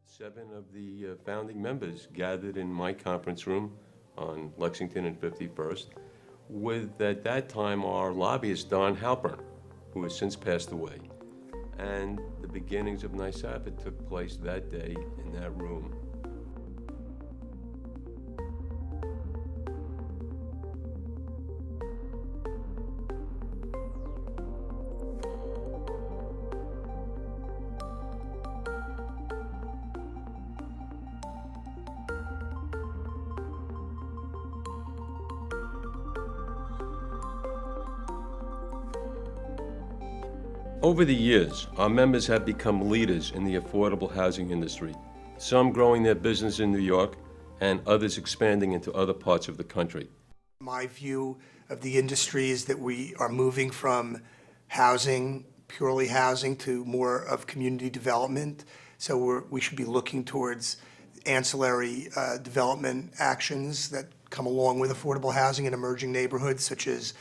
Seven of the founding members gathered in my conference room on Lexington and 51st with, at that time, our lobbyist, Don Halpern, who has since passed away. And the beginnings of Nysafa took place that day in that room. Over the years, our members have become leaders in the affordable housing industry, some growing their business in New York and others expanding into other parts of the country. My view of the industry is that we are moving from housing, purely housing, to more of community development. So we should be looking towards ancillary development actions that come along with affordable housing in emerging neighborhoods, such as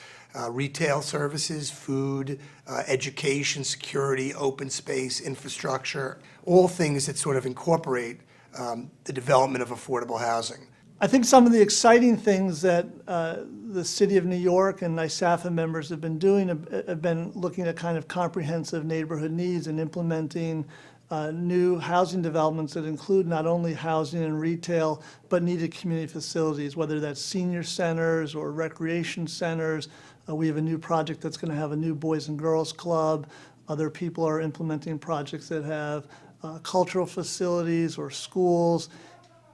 retail services, food, education, security, open space, infrastructure, all things that sort of incorporate the development of affordable housing. I think some of the exciting things that the City of New York and Nysafa members have been doing have been looking at kind of comprehensive neighborhood needs and implementing new housing developments that include not only housing and retail, but needed community facilities, whether that's senior centers or recreation centers. We have a new project that's going to have a new Boys and Girls Club. Other people are implementing projects that have cultural facilities or schools.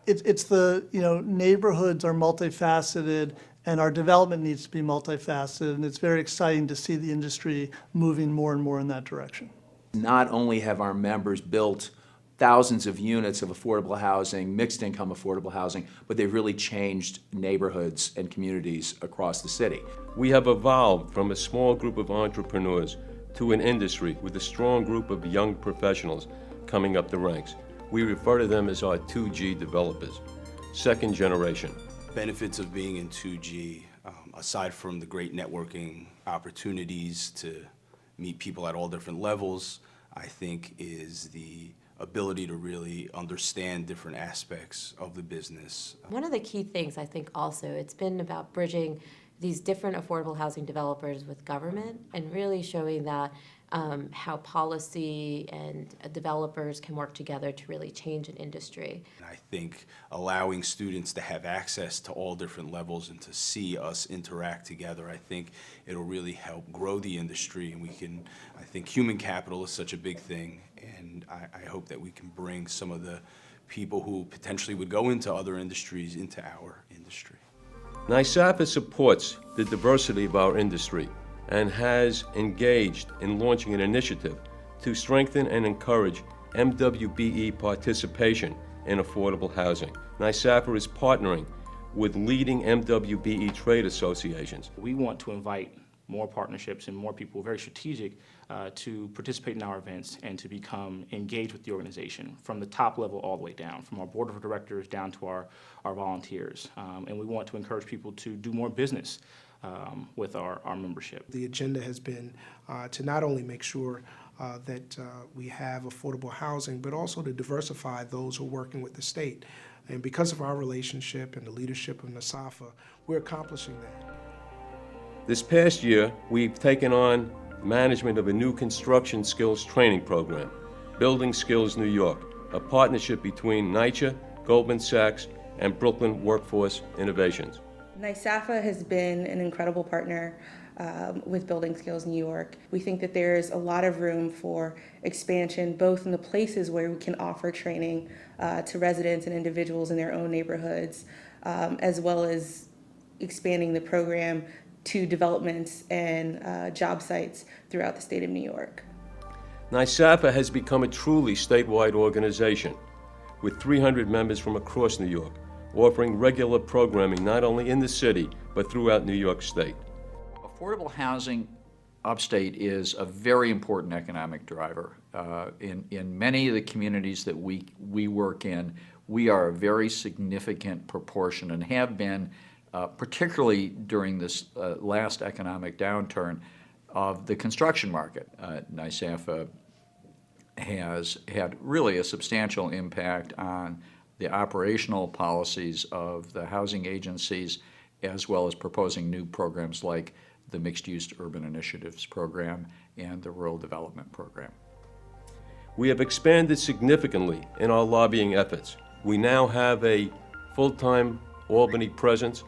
It's the, neighborhoods are multifaceted and our development needs to be multifaceted, and it's very exciting to see the industry moving more and more in that direction. Not only have our members built thousands of units of affordable housing, mixed income affordable housing, but they've really changed neighborhoods and communities across the city. We have evolved from a small group of entrepreneurs to an industry with a strong group of young professionals coming up the ranks. We refer to them as our 2G developers, second generation. Benefits of being in 2G, aside from the great networking opportunities to meet people at all different levels, I think is the ability to really understand different aspects of the business. One of the key things I think also, it's been about bridging these different affordable housing developers with government and really showing that how policy and developers can work together to really change an industry. And I think allowing students to have access to all different levels and to see us interact together, I think it'll really help grow the industry, and I think human capital is such a big thing, and I hope that we can bring some of the people who potentially would go into other industries into our industry. Nysafa supports the diversity of our industry and has engaged in launching an initiative to strengthen and encourage MWBE participation in affordable housing. Nysafa is partnering with leading MWBE trade associations. We want to invite more partnerships and more people, very strategic, to participate in our events and to become engaged with the organization from the top level all the way down, from our board of directors down to our volunteers. And we want to encourage people to do more business with our membership. The agenda has been to not only make sure that we have affordable housing, but also to diversify those who are working with the state. And because of our relationship and the leadership of Nysafa, we're accomplishing that. This past year, we've taken on management of a new construction skills training program, Building Skills New York, a partnership between NYCHA, Goldman Sachs, and Brooklyn Workforce Innovations. Nysafa has been an incredible partner with Building Skills New York. We think that there's a lot of room for expansion, both in the places where we can offer training to residents and individuals in their own neighborhoods, as well as expanding the program to developments and job sites throughout the state of New York. Nysafa has become a truly statewide organization with 300 members from across New York, offering regular programming not only in the city, but throughout New York State. Affordable housing upstate is a very important economic driver. In many of the communities that we work in, we are a very significant proportion and have been, particularly during this last economic downturn, of the construction market. Nysafa has had really a substantial impact on the operational policies of the housing agencies, as well as proposing new programs like the Mixed-Use Urban Initiatives Program and the Rural Development Program. We have expanded significantly in our lobbying efforts. We now have a full-time Albany presence,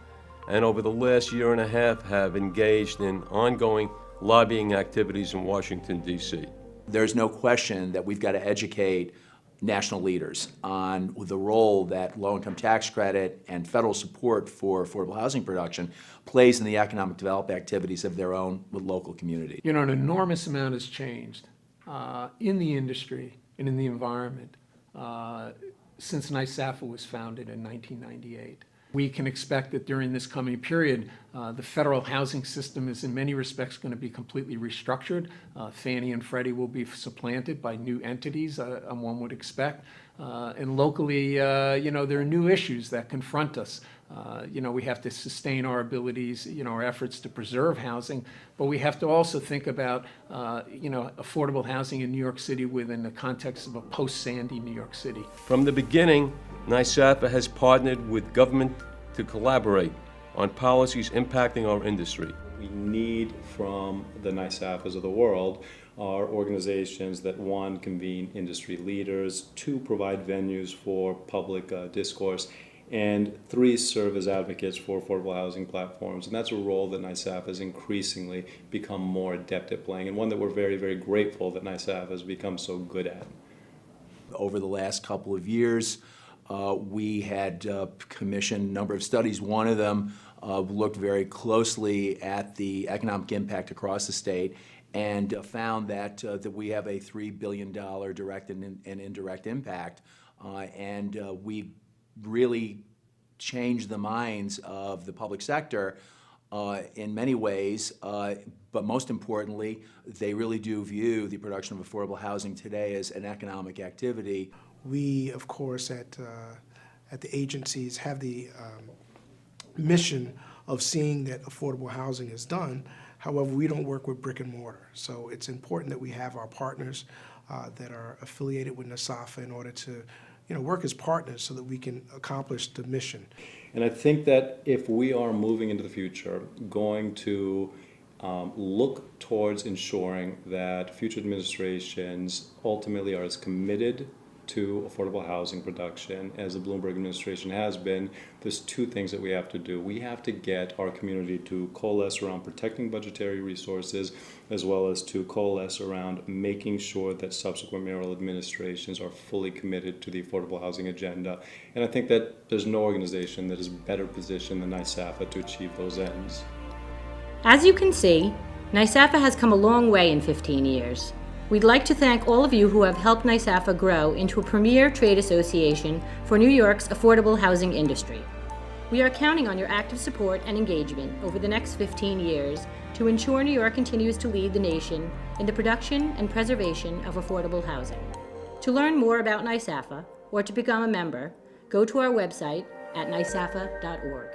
and over the last year and a half have engaged in ongoing lobbying activities in Washington, D.C. There's no question that we've got to educate national leaders on the role that low-income tax credit and federal support for affordable housing production plays in the economic development activities of their own local community. You know, an enormous amount has changed in the industry and in the environment since Nysafa was founded in 1998. We can expect that during this coming period, the federal housing system is in many respects going to be completely restructured. Fannie and Freddie will be supplanted by new entities, one would expect. And locally, you know, there are new issues that confront us. You know, we have to sustain our abilities, you know, our efforts to preserve housing, but we have to also think about, you know, affordable housing in New York City within the context of a post-Sandy New York City. From the beginning, Nysafa has partnered with government to collaborate on policies impacting our industry. We need from the Nysafas of the world are organizations that, one, convene industry leaders, two, provide venues for public discourse, and three, serve as advocates for affordable housing platforms. And that's a role that Nysafa has increasingly become more adept at playing, and one that we're very, very grateful that Nysafa has become so good at. Over the last couple of years, we had commissioned a number of studies. One of them looked very closely at the economic impact across the state and found that we have a $3 billion direct and indirect impact. And we really changed the minds of the public sector in many ways, but most importantly, they really do view the production of affordable housing today as an economic activity. We, of course, at the agencies have the mission of seeing that affordable housing is done. However, we don't work with brick and mortar. So it's important that we have our partners that are affiliated with Nysafa in order to, you know, work as partners so that we can accomplish the mission. And I think that if we are moving into the future, going to look towards ensuring that future administrations ultimately are as committed to affordable housing production as the Bloomberg administration has been, there's two things that we have to do. We have to get our community to coalesce around protecting budgetary resources, as well as to coalesce around making sure that subsequent mayoral administrations are fully committed to the affordable housing agenda. And I think that there's no organization that is better positioned than Nysafa to achieve those ends. As you can see, Nysafa has come a long way in 15 years. We'd like to thank all of you who have helped Nysafa grow into a premier trade association for New York's affordable housing industry. We are counting on your active support and engagement over the next 15 years to ensure New York continues to lead the nation in the production and preservation of affordable housing. To learn more about Nysafa or to become a member, go to our website at nysafa.org.